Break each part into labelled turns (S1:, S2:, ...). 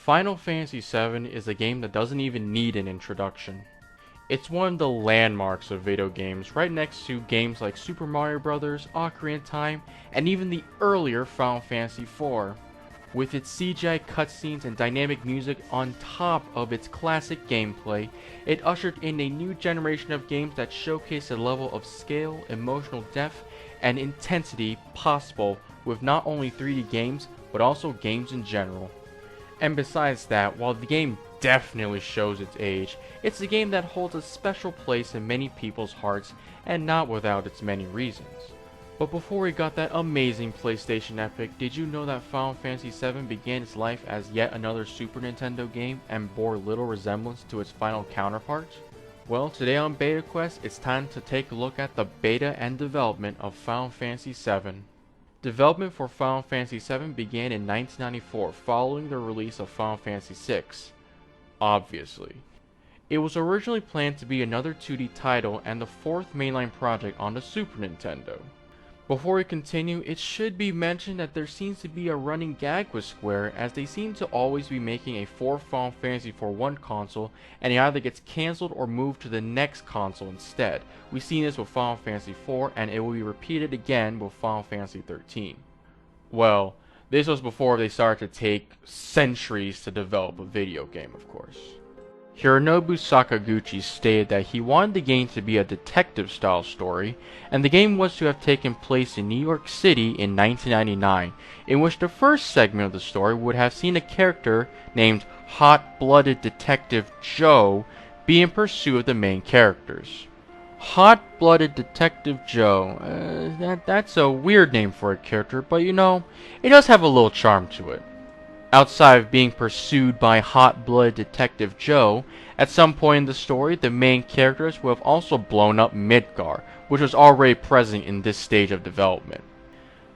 S1: Final Fantasy VII is a game that doesn't even need an introduction. It's one of the landmarks of video games, right next to games like Super Mario Bros., Ocarina of Time, and even the earlier Final Fantasy IV. With its CGI cutscenes and dynamic music on top of its classic gameplay, it ushered in a new generation of games that showcase a level of scale, emotional depth, and intensity possible with not only 3D games, but also games in general. And besides that, while the game definitely shows its age, it's a game that holds a special place in many people's hearts, and not without its many reasons. But before we got that amazing PlayStation epic, did you know that Final Fantasy VII began its life as yet another Super Nintendo game and bore little resemblance to its final counterpart? Well, today on Beta Quest, it's time to take a look at the beta and development of Final Fantasy VII. Development for Final Fantasy VII began in 1994 following the release of Final Fantasy VI. Obviously. It was originally planned to be another 2D title and the fourth mainline project on the Super Nintendo. Before we continue, it should be mentioned that there seems to be a running gag with Square, as they seem to always be making a fourth Final Fantasy for one console, and it either gets cancelled or moved to the next console instead. We've seen this with Final Fantasy IV, and it will be repeated again with Final Fantasy XIII. Well, this was before they started to take centuries to develop a video game, of course. Hironobu Sakaguchi stated that he wanted the game to be a detective-style story, and the game was to have taken place in New York City in 1999, in which the first segment of the story would have seen a character named Hot-Blooded Detective Joe be in pursuit of the main characters. Hot-Blooded Detective Joe, that's a weird name for a character, but you know, it does have a little charm to it. Outside of being pursued by hot-blooded Detective Joe, at some point in the story, the main characters will have also blown up Midgar, which was already present in this stage of development.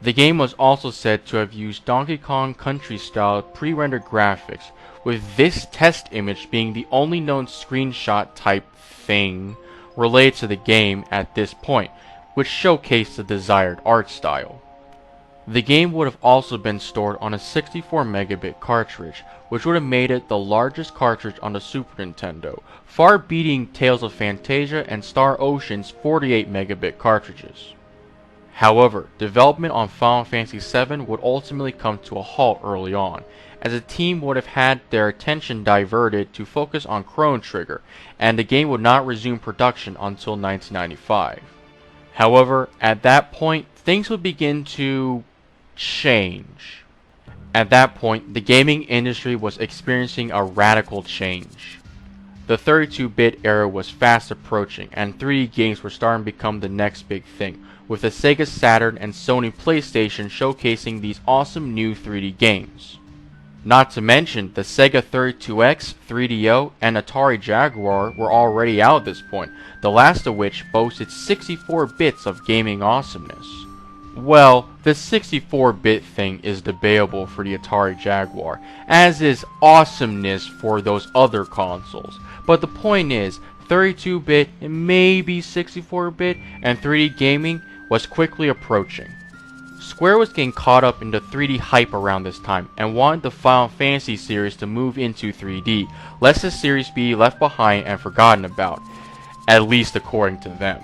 S1: The game was also said to have used Donkey Kong Country-style pre-rendered graphics, with this test image being the only known screenshot type thing related to the game at this point, which showcased the desired art style. The game would have also been stored on a 64 megabit cartridge, which would have made it the largest cartridge on the Super Nintendo, far beating Tales of Phantasia and Star Ocean's 48 megabit cartridges. However, development on Final Fantasy VII would ultimately come to a halt early on, as the team would have had their attention diverted to focus on Chrono Trigger, and the game would not resume production until 1995. However, at that point, things would begin to change. At that point, the gaming industry was experiencing a radical change. The 32-bit era was fast approaching, and 3D games were starting to become the next big thing, with the Sega Saturn and Sony PlayStation showcasing these awesome new 3D games. Not to mention, the Sega 32X, 3DO, and Atari Jaguar were already out at this point, the last of which boasted 64 bits of gaming awesomeness. Well, the 64-bit thing is debatable for the Atari Jaguar, as is awesomeness for those other consoles. But the point is, 32-bit and maybe 64-bit and 3D gaming was quickly approaching. Square was getting caught up in the 3D hype around this time, and wanted the Final Fantasy series to move into 3D, lest the series be left behind and forgotten about, at least according to them.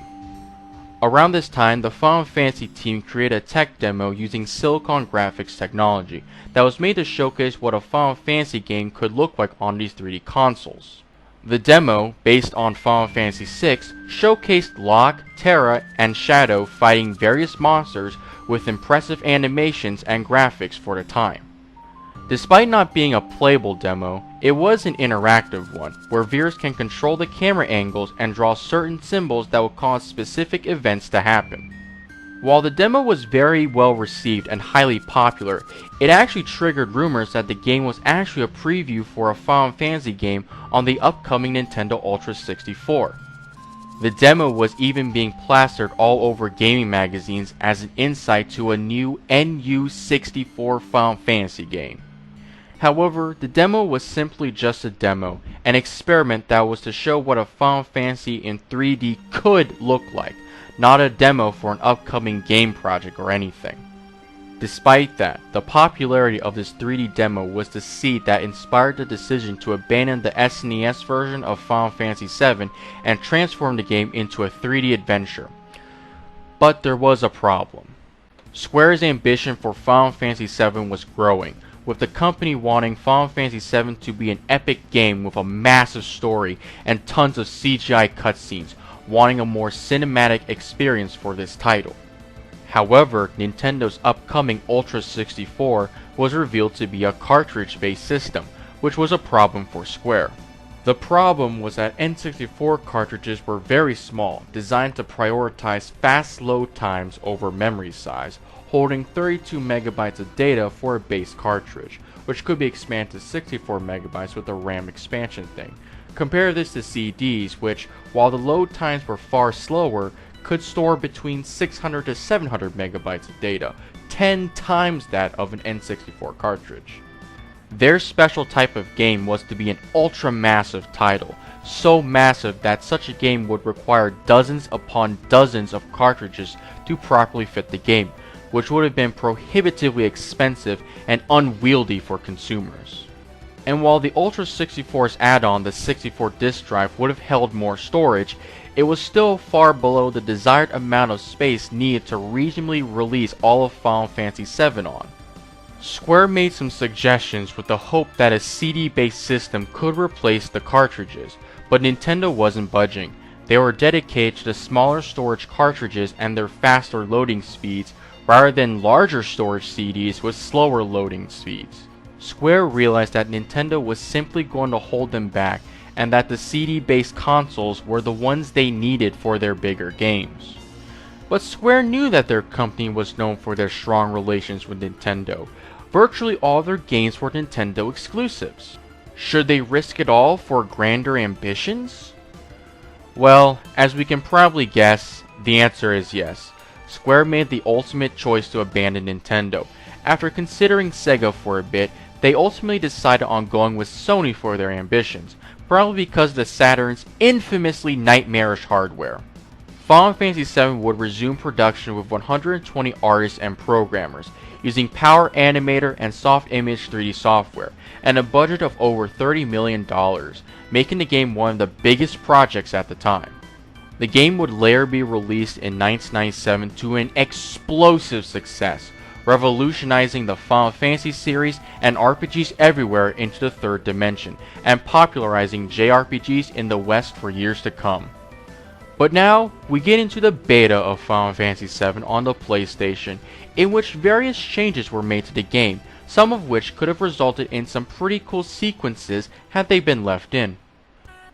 S1: Around this time, the Final Fantasy team created a tech demo using Silicon Graphics technology that was made to showcase what a Final Fantasy game could look like on these 3D consoles. The demo, based on Final Fantasy VI, showcased Locke, Terra, and Shadow fighting various monsters with impressive animations and graphics for the time. Despite not being a playable demo, it was an interactive one, where viewers can control the camera angles and draw certain symbols that will cause specific events to happen. While the demo was very well received and highly popular, it actually triggered rumors that the game was actually a preview for a Final Fantasy game on the upcoming Nintendo Ultra 64. The demo was even being plastered all over gaming magazines as an insight to a new NU64 Final Fantasy game. However, the demo was simply just a demo, an experiment that was to show what a Final Fantasy in 3D could look like, not a demo for an upcoming game project or anything. Despite that, the popularity of this 3D demo was the seed that inspired the decision to abandon the SNES version of Final Fantasy VII and transform the game into a 3D adventure. But there was a problem. Square's ambition for Final Fantasy VII was growing, with the company wanting Final Fantasy VII to be an epic game with a massive story and tons of CGI cutscenes, wanting a more cinematic experience for this title. However, Nintendo's upcoming Ultra 64 was revealed to be a cartridge-based system, which was a problem for Square. The problem was that N64 cartridges were very small, designed to prioritize fast load times over memory size, holding 32 megabytes of data for a base cartridge, which could be expanded to 64 megabytes with a RAM expansion thing. Compare this to CDs, which, while the load times were far slower, could store between 600 to 700 megabytes of data, 10 times that of an N64 cartridge. Their special type of game was to be an ultra-massive title, so massive that such a game would require dozens upon dozens of cartridges to properly fit the game, which would have been prohibitively expensive and unwieldy for consumers. And while the Ultra 64's add-on, the 64 disk drive, would have held more storage, it was still far below the desired amount of space needed to reasonably release all of Final Fantasy VII on. Square made some suggestions with the hope that a CD-based system could replace the cartridges, but Nintendo wasn't budging. They were dedicated to the smaller storage cartridges and their faster loading speeds, rather than larger storage CDs with slower loading speeds. Square realized that Nintendo was simply going to hold them back, and that the CD-based consoles were the ones they needed for their bigger games. But Square knew that their company was known for their strong relations with Nintendo. Virtually all their games were Nintendo exclusives. Should they risk it all for grander ambitions? Well, as we can probably guess, the answer is yes. Square made the ultimate choice to abandon Nintendo. After considering Sega for a bit, they ultimately decided on going with Sony for their ambitions, probably because of the Saturn's infamously nightmarish hardware. Final Fantasy VII would resume production with 120 artists and programmers, using Power Animator and Soft Image 3D software, and a budget of over $30 million, making the game one of the biggest projects at the time. The game would later be released in 1997 to an explosive success, revolutionizing the Final Fantasy series and RPGs everywhere into the third dimension, and popularizing JRPGs in the West for years to come. But now, we get into the beta of Final Fantasy VII on the PlayStation, in which various changes were made to the game, some of which could have resulted in some pretty cool sequences had they been left in.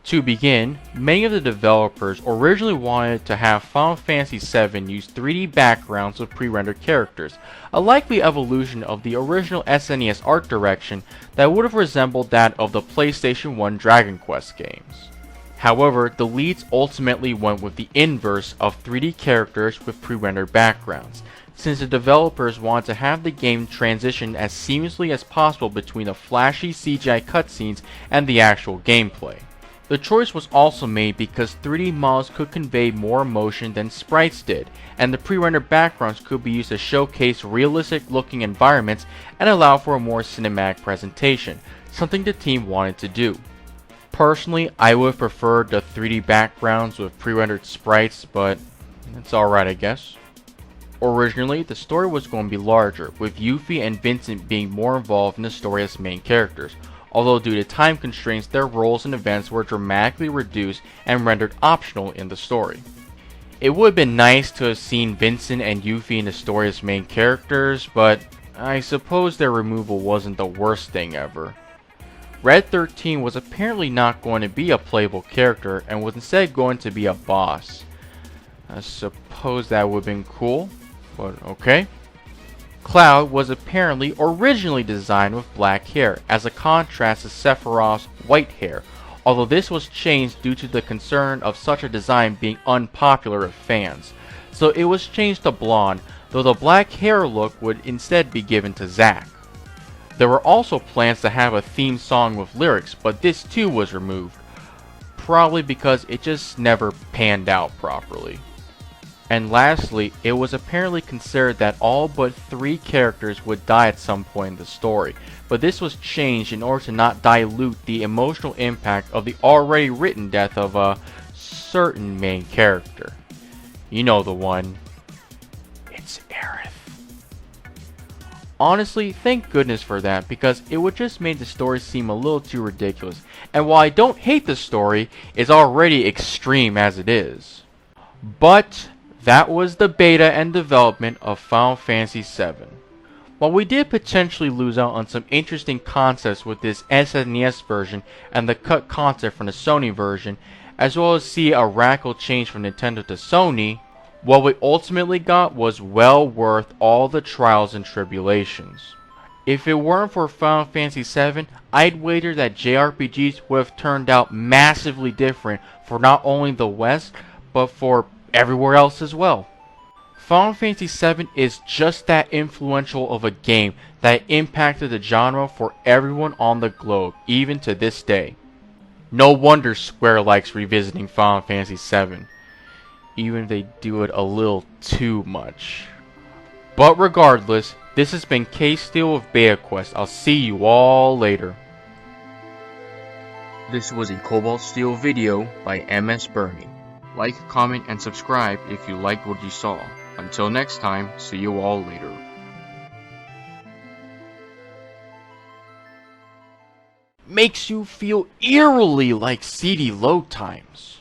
S1: To begin, many of the developers originally wanted to have Final Fantasy VII use 3D backgrounds with pre-rendered characters, a likely evolution of the original SNES art direction that would have resembled that of the PlayStation 1 Dragon Quest games. However, the leads ultimately went with the inverse of 3D characters with pre-rendered backgrounds, since the developers wanted to have the game transition as seamlessly as possible between the flashy CGI cutscenes and the actual gameplay. The choice was also made because 3D models could convey more emotion than sprites did, and the pre-rendered backgrounds could be used to showcase realistic looking environments and allow for a more cinematic presentation, something the team wanted to do. Personally, I would have preferred the 3D backgrounds with pre-rendered sprites, but it's alright I guess. Originally, the story was going to be larger, with Yuffie and Vincent being more involved in the story as main characters, although due to time constraints their roles and events were dramatically reduced and rendered optional in the story. It would have been nice to have seen Vincent and Yuffie in the story as main characters, but I suppose their removal wasn't the worst thing ever. Red 13 was apparently not going to be a playable character and was instead going to be a boss. I suppose that would have been cool, but okay. Cloud was apparently originally designed with black hair, as a contrast to Sephiroth's white hair, although this was changed due to the concern of such a design being unpopular with fans. So it was changed to blonde, though the black hair look would instead be given to Zack. There were also plans to have a theme song with lyrics, but this too was removed, probably because it just never panned out properly. And lastly, it was apparently considered that all but 3 characters would die at some point in the story, but this was changed in order to not dilute the emotional impact of the already written death of a certain main character. You know the one. It's Aerith. Honestly, thank goodness for that, because it would just make the story seem a little too ridiculous, and while I don't hate the story, it's already extreme as it is. But that was the beta and development of Final Fantasy VII. While we did potentially lose out on some interesting concepts with this SNES version and the cut concept from the Sony version, as well as see a radical change from Nintendo to Sony, what we ultimately got was well worth all the trials and tribulations. If it weren't for Final Fantasy VII, I'd wager that JRPGs would have turned out massively different for not only the West, but for everywhere else as well. Final Fantasy VII is just that influential of a game that impacted the genre for everyone on the globe, even to this day. No wonder Square likes revisiting Final Fantasy VII, even if they do it a little too much. But regardless, this has been K-Steel with Beta Quest. I'll see you all later. This was a Cobalt Steel video by MS Bernie. Like, comment, and subscribe if you liked what you saw. Until next time, see you all later. Makes you feel eerily like CD load times.